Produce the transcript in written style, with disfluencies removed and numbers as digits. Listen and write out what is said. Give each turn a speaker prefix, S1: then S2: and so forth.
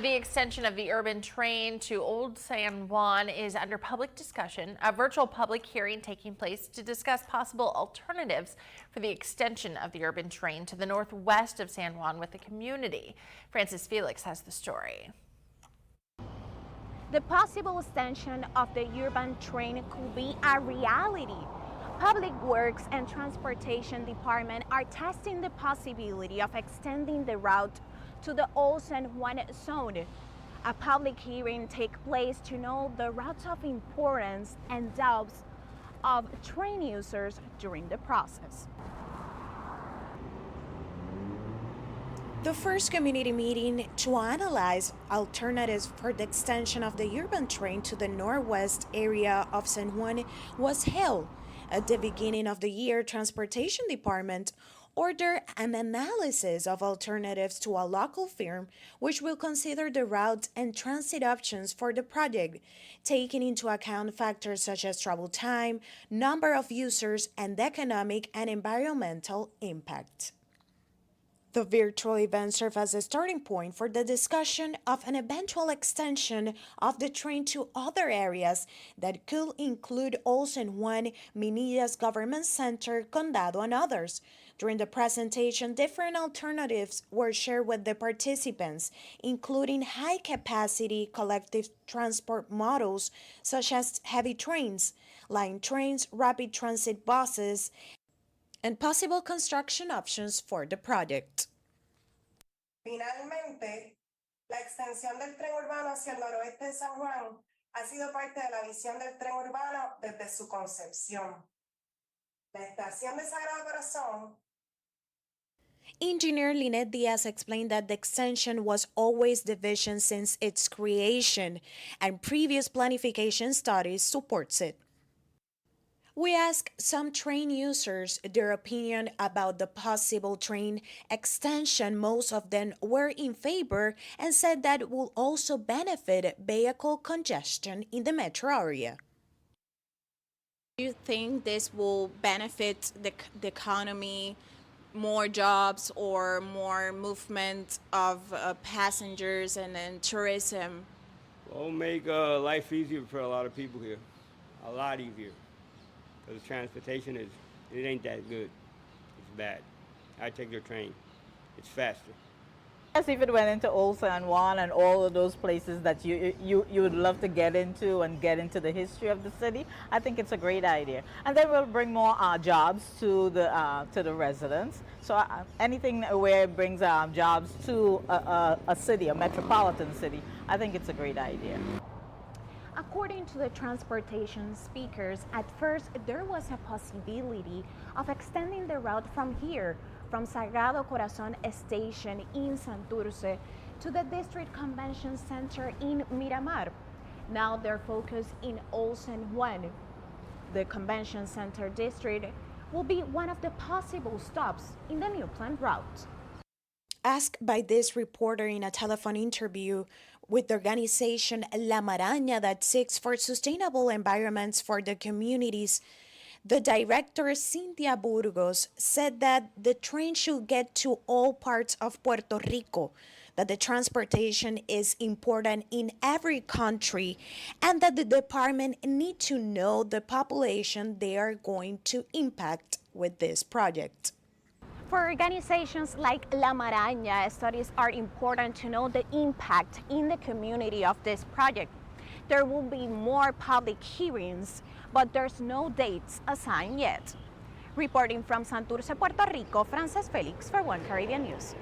S1: The extension of the urban train to Old San Juan is under public discussion. A virtual public hearing taking place to discuss possible alternatives for the extension of the urban train to the northwest of San Juan with the community. Francis Felix has the story.
S2: The possible extension of the urban train could be a reality. Public Works and Transportation Department are testing the possibility of extending the route to the Old San Juan zone. A public hearing takes place to know the routes of importance and doubts of train users during the process. The first community meeting to analyze alternatives for the extension of the urban train to the northwest area of San Juan was held. At the beginning of the year, Transportation Department ordered an analysis of alternatives to a local firm which will consider the route and transit options for the project, taking into account factors such as travel time, number of users, and economic and environmental impact. The virtual event served as a starting point for the discussion of an eventual extension of the train to other areas that could include Old San Juan, Minillas Government Center, Condado, and others. During the presentation, different alternatives were shared with the participants, including high-capacity collective transport models such as heavy trains, line trains, rapid transit buses, and possible construction options for the project.
S3: Finalmente, la extensión del tren urbano hacia el noroeste de San Juan ha sido parte de la visión del tren urbano desde su concepción. La estación de Sagrado Corazón.
S2: Engineer Lynette Diaz explained that the extension was always the vision since its creation, and previous planification studies supports it. We asked some train users their opinion about the possible train extension. Most of them were in favor and said that it will also benefit vehicle congestion in the metro area.
S4: Do you think this will benefit the economy, more jobs or more movement of passengers and then tourism?
S5: Well, make life easier for a lot of people here, a lot easier. Because transportation it ain't that good. It's bad. I take the train. It's faster.
S6: As if it went into Old San Juan and all of those places that you would love to get into and get into the history of the city, I think it's a great idea. And then we'll bring more jobs to the residents. So anything where it brings jobs to a city, a metropolitan city, I think it's a great idea.
S2: According to the transportation speakers, at first there was a possibility of extending the route from here, from Sagrado Corazon station in Santurce to the District Convention Center in Miramar. Now they're focused in Old San Juan. The Convention Center district will be one of the possible stops in the new planned route. Asked by this reporter in a telephone interview with the organization La Maraña that seeks for sustainable environments for the communities, the director, Cynthia Burgos, said that the train should get to all parts of Puerto Rico, that the transportation is important in every country, and that the department need to know the population they are going to impact with this project. For organizations like La Maraña, studies are important to know the impact in the community of this project. There will be more public hearings, but there's no dates assigned yet. Reporting from Santurce, Puerto Rico, Francis Felix for One Caribbean News.